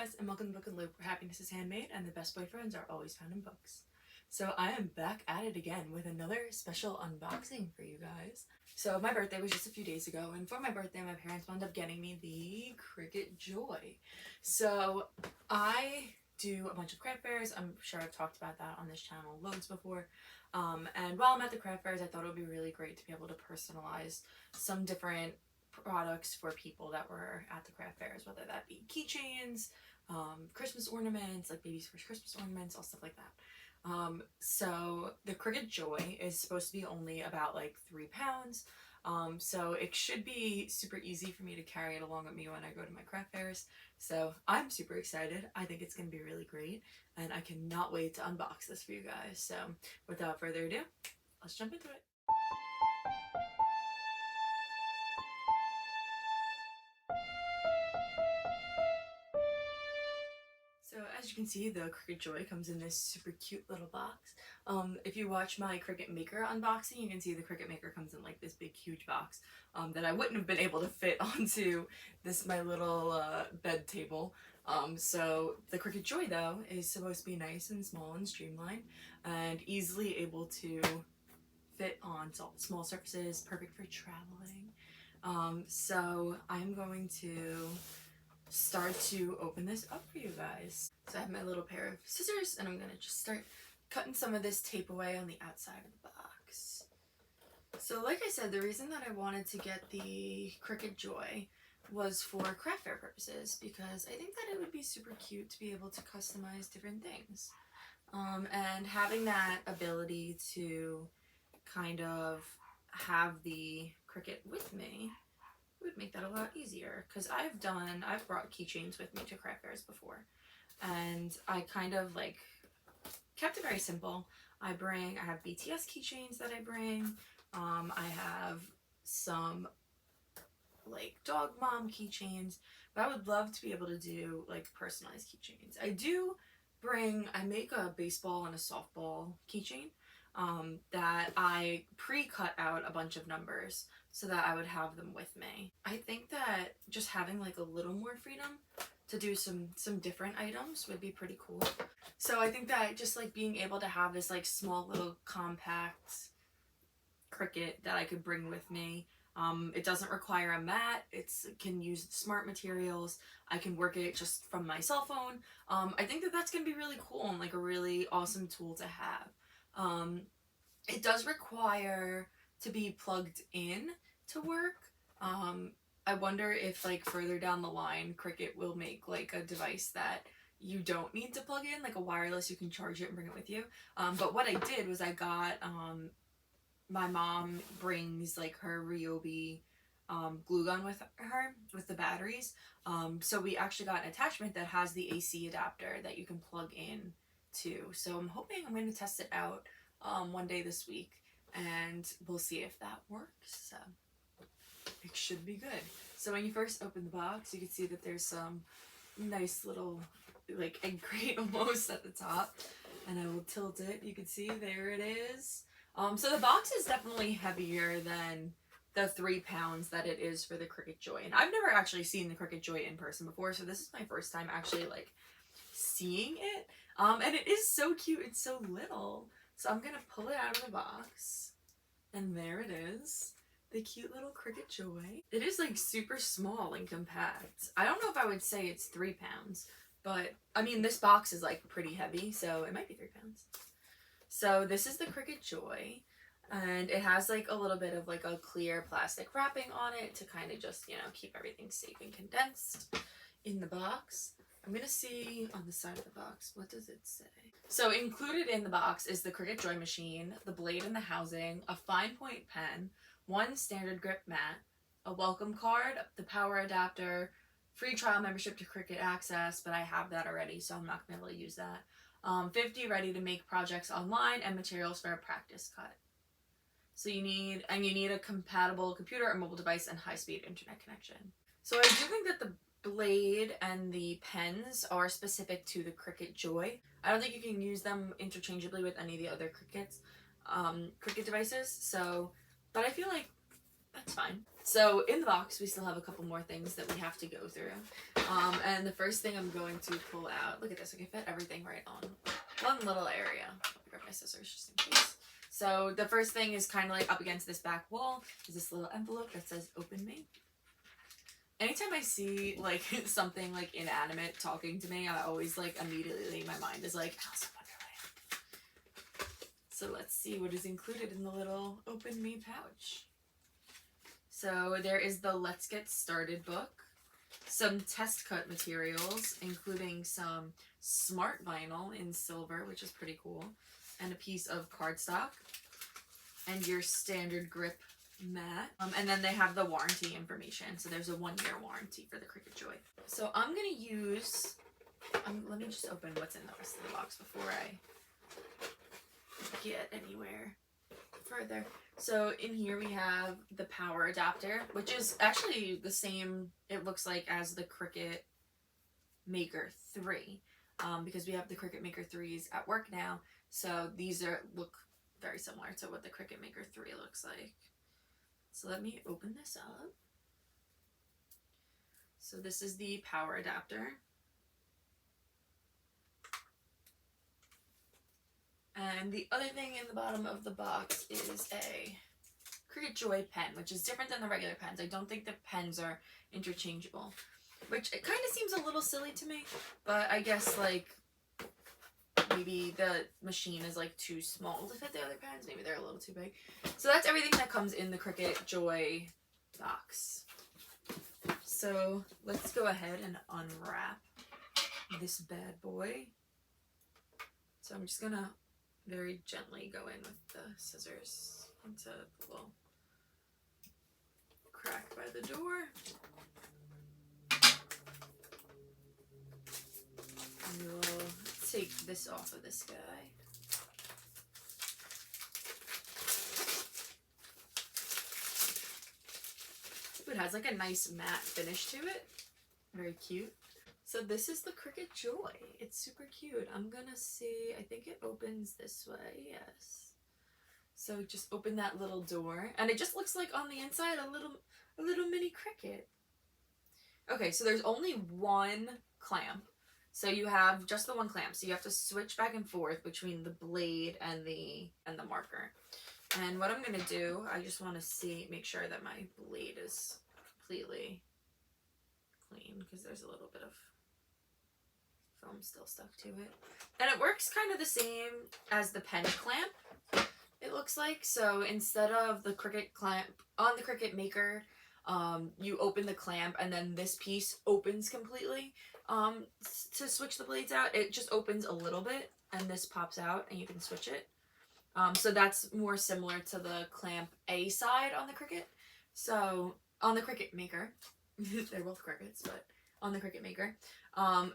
guys, and welcome to Book and Loop, where happiness is handmade and the best boyfriends are always found in books. So I am back at it again with another special unboxing for you guys. So my birthday was just a few days ago, and for my birthday my parents wound up getting me the Cricut Joy. So I do a bunch of craft fairs. I'm sure I've talked about that on this channel loads before. And while I'm at the craft fairs, I thought it would be really great to be able to personalize some different products for people that were at the craft fairs, whether that be keychains, Christmas ornaments, like baby's first Christmas ornaments, all stuff like that. So the Cricut Joy is supposed to be only about like 3 pounds. So it should be super easy for me to carry it along with me when I go to my craft fairs. So I'm super excited. I think it's going to be really great, and I cannot wait to unbox this for you guys. So without further ado, let's jump into it. So as you can see, the Cricut Joy comes in this super cute little box. If you watch my Cricut Maker unboxing, you can see the Cricut Maker comes in like this big huge box that I wouldn't have been able to fit onto my little bed table. So the Cricut Joy though is supposed to be nice and small and streamlined and easily able to fit on small surfaces, perfect for traveling. So I'm going to start to open this up for you guys. So I have my little pair of scissors, and I'm gonna just start cutting some of this tape away on the outside of the box. So like I said, the reason that I wanted to get the Cricut Joy was for craft fair purposes, because I think that it would be super cute to be able to customize different things. And having that ability to kind of have the Cricut with me would make that a lot easier, because I've brought keychains with me to craft fairs before, and I kind of like kept it very simple. I have BTS keychains that I bring. I have some like dog mom keychains, but I would love to be able to do like personalized keychains. I make a baseball and a softball keychain that I pre-cut out a bunch of numbers so that I would have them with me. I think that just having like a little more freedom to do some different items would be pretty cool. So I think that just like being able to have this like small little compact Cricut that I could bring with me. It doesn't require a mat. It can use smart materials. I can work it just from my cell phone. I think that that's going to be really cool and like a really awesome tool to have. It does require to be plugged in to work. I wonder if like further down the line Cricut will make like a device that you don't need to plug in, like a wireless, you can charge it and bring it with you. But what I did was I got my mom brings like her Ryobi glue gun with her with the batteries. So we actually got an attachment that has the AC adapter that you can plug in to. So I'm hoping I'm going to test it out one day this week, and we'll see if that works. So it should be good. So when you first open the box, you can see that there's some nice little like egg crate almost at the top, and I will tilt it. You can see there it is. So the box is definitely heavier than the 3 pounds that it is for the Cricut Joy, and I've never actually seen the Cricut Joy in person before, so this is my first time actually like seeing it. And it is so cute. It's so little. So I'm gonna pull it out of the box, and there it is, the cute little Cricut Joy. It is like super small and compact. I don't know if I would say it's 3 pounds, but I mean this box is like pretty heavy, so it might be 3 pounds. So this is the Cricut Joy, and it has like a little bit of like a clear plastic wrapping on it to kind of just, you know, keep everything safe and condensed in the box. I'm gonna see on the side of the box, what does it say? So included in the box is the Cricut Joy machine, the blade and the housing, a fine point pen, 1 standard grip mat, a welcome card, the power adapter, free trial membership to Cricut Access, but I have that already, so I'm not gonna be able to use that. 50 ready to make projects online, and materials for a practice cut. So you need a compatible computer or mobile device and high-speed internet connection. So I do think that the blade and the pens are specific to the Cricut Joy. I don't think you can use them interchangeably with any of the other Cricut devices. So, but I feel like That's fine. So in the box, we still have a couple more things that we have to go through. And the first thing I'm going to pull out, look at this, I can fit everything right on one little area. Let me grab my scissors just in case. So the first thing is kind of like up against this back wall is this little envelope that says open me. Anytime I see like something like inanimate talking to me, I always like immediately, my mind is like, Alice in Wonderland. So let's see what is included in the little open me pouch. So there is the Let's Get Started book, some test cut materials, including some smart vinyl in silver, which is pretty cool, and a piece of cardstock, and your standard grip mat. And then they have the warranty information. So there's a 1-year warranty for the Cricut Joy. So I'm going to use, let me just open what's in the rest of the box before I get anywhere further. So in here we have the power adapter, which is actually the same, it looks like, as the Cricut Maker 3, because we have the Cricut Maker 3s at work now. So these look very similar to what the Cricut Maker 3 looks like. So let me open this up. So this is the power adapter. And the other thing in the bottom of the box is a Cricut Joy pen, which is different than the regular pens. I don't think the pens are interchangeable, which it kind of seems a little silly to me, but I guess like maybe the machine is like too small to fit the other pens. Maybe they're a little too big. So that's everything that comes in the Cricut Joy box. So let's go ahead and unwrap this bad boy. So I'm just gonna very gently go in with the scissors into the little crack by the door. And we'll take this off of this guy. Ooh, it has like a nice matte finish to it. Very cute. So this is the Cricut Joy. It's super cute. I'm gonna see, I think it opens this way, yes. So just open that little door, and it just looks like on the inside a little mini Cricut. Okay, so there's only one clamp. So you have just the one clamp. So you have to switch back and forth between the blade and the marker. And what I'm gonna do, I just want to make sure that my blade is completely clean, because there's a little bit of foam still stuck to it. And it works kind of the same as the pen clamp, it looks like. So instead of the Cricut clamp on the Cricut Maker, you open the clamp and then this piece opens completely to switch the blades out. It just opens a little bit and this pops out and you can switch it. So that's more similar to the clamp A side on the Cricut. So on the Cricut Maker, they're both Cricuts, but on the Cricut Maker.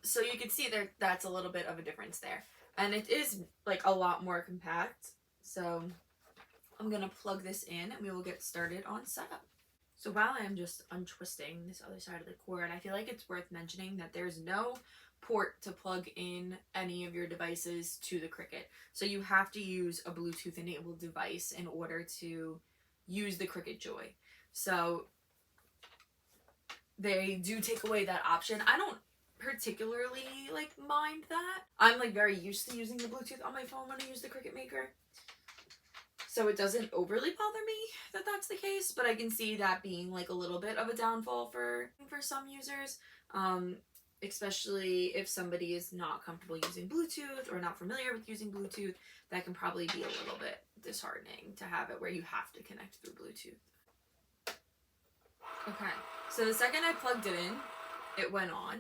So you can see that's a little bit of a difference there. And it is like a lot more compact. So I'm gonna plug this in and we will get started on setup. So while I'm just untwisting this other side of the cord, I feel like it's worth mentioning that there's no port to plug in any of your devices to the Cricut. So you have to use a Bluetooth enabled device in order to use the Cricut Joy. So they do take away that option. I don't particularly like mind that. I'm like very used to using the Bluetooth on my phone when I use the Cricut Maker. So it doesn't overly bother me that that's the case, but I can see that being like a little bit of a downfall for some users, especially if somebody is not comfortable using Bluetooth or not familiar with using Bluetooth. That can probably be a little bit disheartening to have it where you have to connect through Bluetooth. Okay, so the second I plugged it in, it went on.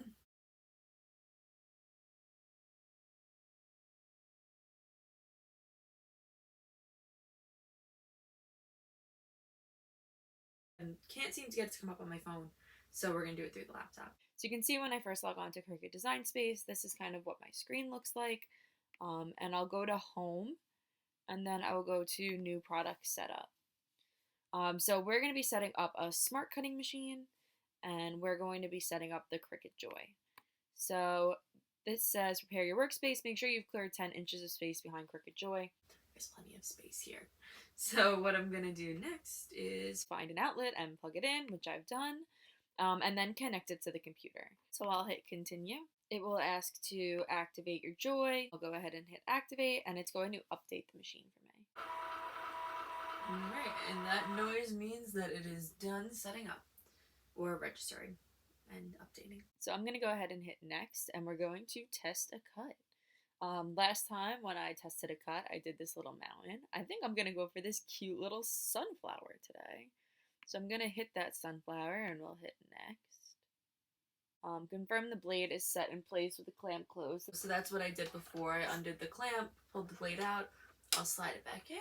And can't seem to get it to come up on my phone, so we're gonna do it through the laptop. So you can see when I first log on to Cricut Design Space, this is kind of what my screen looks like. And I'll go to Home, and then I will go to New Product Setup. So we're going to be setting up a smart cutting machine, and we're going to be setting up the Cricut Joy. So this says prepare your workspace. Make sure you've cleared 10 inches of space behind Cricut Joy. there's plenty of space here. So what I'm gonna do next is find an outlet and plug it in, which I've done, and then connect it to the computer. So I'll hit continue. It will ask to activate your Joy. I'll go ahead and hit activate, and it's going to update the machine for me. Alright, and that noise means that it is done setting up, or registering and updating. So I'm going to go ahead and hit next, and we're going to test a cut. Last time when I tested a cut, I did this little mountain. I think I'm going to go for this cute little sunflower today. So I'm going to hit that sunflower, and we'll hit next. Confirm the blade is set in place with the clamp closed. So that's what I did before. I undid the clamp, pulled the blade out. I'll slide it back in.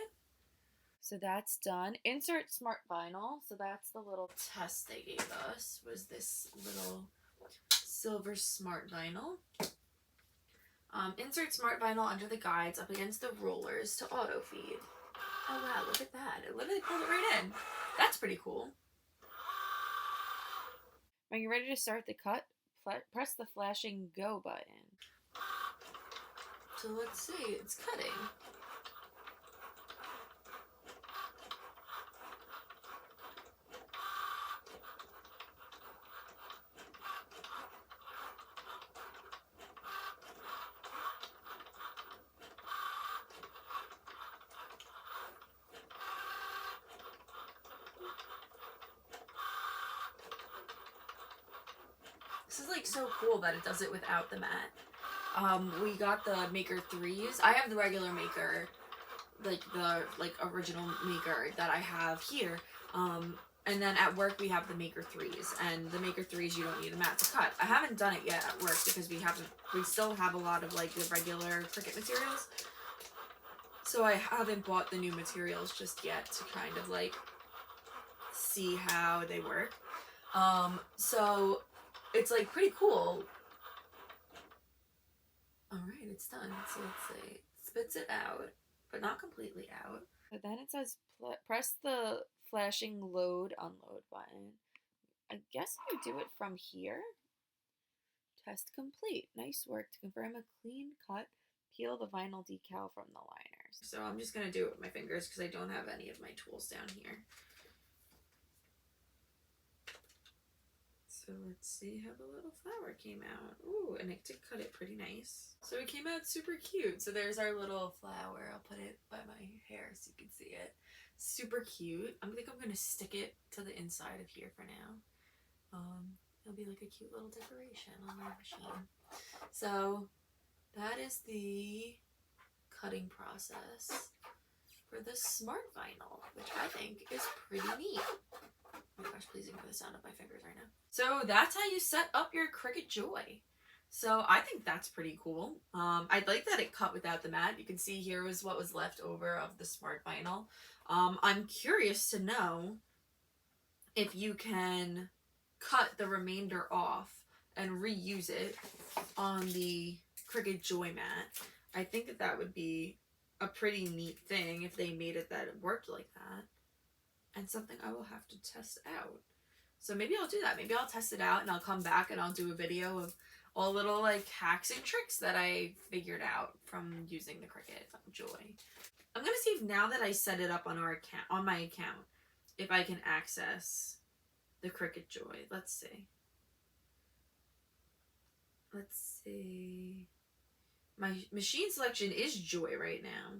So that's done. Insert smart vinyl. So that's the little test they gave us, was this little silver smart vinyl. Insert smart vinyl under the guides up against the rollers to auto feed. Oh wow, look at that. It literally pulled it right in. That's pretty cool. When you're ready to start the cut, press the flashing go button. So let's see, it's cutting. This is like so cool that it does it without the mat. We got the Maker 3s. I have the regular Maker, like the original Maker that I have here. And then at work we have the Maker 3s, and the Maker 3s you don't need a mat to cut. I haven't done it yet at work because we still have a lot of like the regular Cricut materials. So I haven't bought the new materials just yet to kind of like see how they work. So it's like pretty cool. Alright, it's done. So let's say it spits it out, but not completely out. But then it says press the flashing load unload button. I guess you do it from here. Test complete. Nice work. To confirm a clean cut, peel the vinyl decal from the liners. So I'm just going to do it with my fingers because I don't have any of my tools down here. So let's see how the little flower came out. Ooh, and it did cut it pretty nice. So it came out super cute. So there's our little flower. I'll put it by my hair so you can see it. Super cute. I think I'm going to stick it to the inside of here for now. It'll be like a cute little decoration on my machine. So that is the cutting process for the smart vinyl, which I think is pretty neat. Oh my gosh, please ignore the sound of my fingers right now. So that's how you set up your Cricut Joy. So I think that's pretty cool. I like that it cut without the mat. You can see here is what was left over of the smart vinyl. I'm curious to know if you can cut the remainder off and reuse it on the Cricut Joy mat. I think that that would be a pretty neat thing if they made it that it worked like that. And something I will have to test out. So maybe I'll do that. Maybe I'll test it out and I'll come back and I'll do a video of all little like hacks and tricks that I figured out from using the Cricut Joy. I'm gonna see if now that I set it up on our account, on my account, if I can access the Cricut Joy. Let's see. Let's see. My machine selection is Joy right now.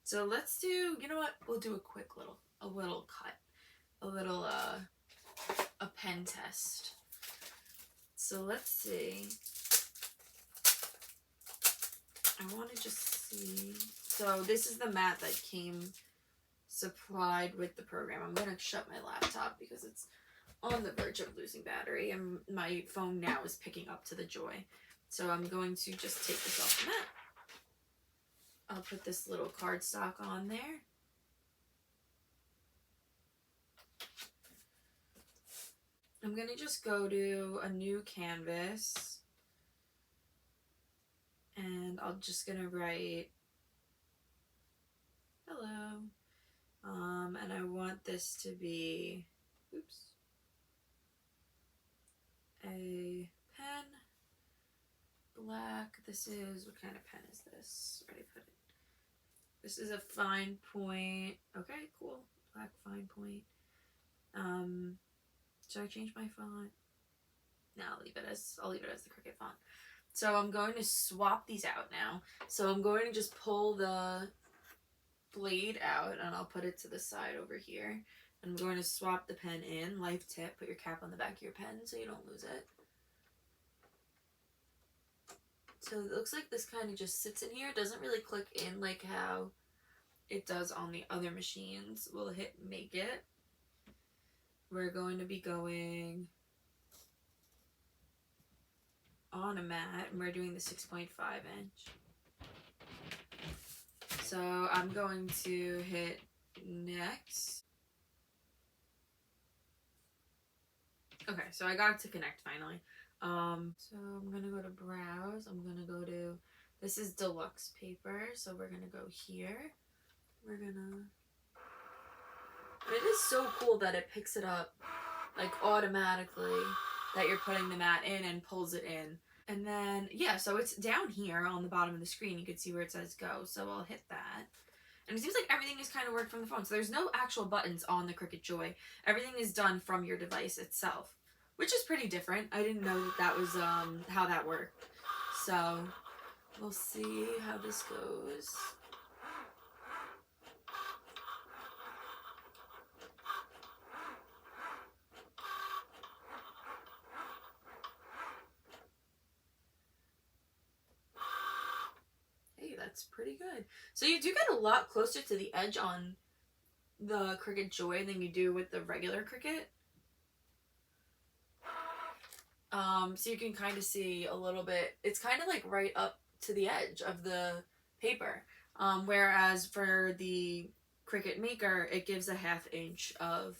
So let's do, you know what? We'll do a quick little cut. A little, a pen test. So let's see. I want to just see. So this is the mat that came supplied with the program. I'm going to shut my laptop because it's on the verge of losing battery and my phone now is picking up to the Joy. So I'm going to just take this off the mat. I'll put this little cardstock on there. I'm going to just go to a new canvas and I'm just going to write hello. And I want this to be, oops, a pen, black. This is, what kind of pen is this? Already put it. This is a fine point. Okay, cool. Black fine point. Should I change my font? No, I'll leave it as the Cricut font. So I'm going to swap these out now. So I'm going to just pull the blade out and I'll put it to the side over here. I'm going to swap the pen in. Life tip, put your cap on the back of your pen so you don't lose it. So it looks like this kind of just sits in here. It doesn't really click in like how it does on the other machines. We'll hit make it. We're going to be going on a mat and we're doing the 6.5 inch. So I'm going to hit next. Okay, so I got it to connect finally. So I'm gonna go to browse. I'm gonna go to, this is deluxe paper, so we're gonna go here. We're gonna, it is so cool that it picks it up like automatically, that you're putting the mat in and pulls it in. And then, yeah, so it's down here on the bottom of the screen. You can see where it says go. So I'll hit that. And it seems like everything is kind of worked from the phone. So there's no actual buttons on the Cricut Joy. Everything is done from your device itself, which is pretty different. I didn't know that that was how that worked. So we'll see how this goes. That's pretty good. So you do get a lot closer to the edge on the Cricut Joy than you do with the regular Cricut. So you can kind of see a little bit, it's kind of like right up to the edge of the paper. Whereas for the Cricut Maker, it gives a 1/2 inch of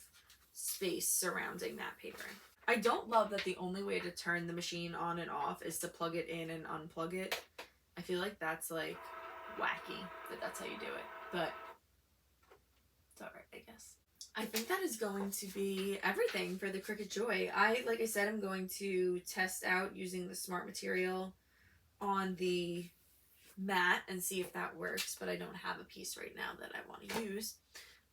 space surrounding that paper. I don't love that the only way to turn the machine on and off is to plug it in and unplug it. I feel like that's like wacky that that's how you do it, but it's alright, I guess. I think that is going to be everything for the Cricut Joy. Like I said, I'm going to test out using the smart material on the mat and see if that works, but I don't have a piece right now that I want to use,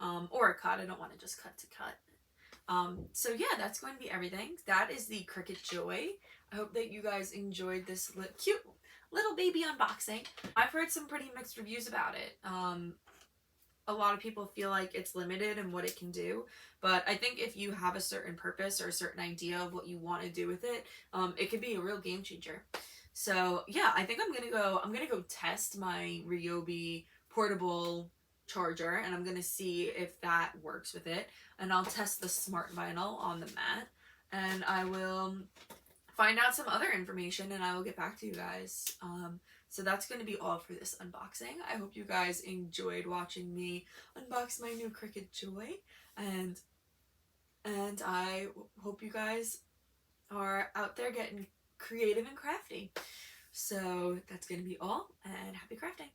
or a cut. I don't want to just cut to cut. So yeah, that's going to be everything. That is the Cricut Joy. I hope that you guys enjoyed this cute little baby unboxing. I've heard some pretty mixed reviews about it. A lot of people feel like it's limited in what it can do, but I think if you have a certain purpose or a certain idea of what you want to do with it, it could be a real game changer. So yeah, I think I'm gonna go test my Ryobi portable charger, and I'm gonna see if that works with it, and I'll test the smart vinyl on the mat, and I will find out some other information and I will get back to you guys. So that's going to be all for this unboxing. I hope you guys enjoyed watching me unbox my new Cricut Joy, and I hope you guys are out there getting creative and crafty. So that's going to be all, and happy crafting!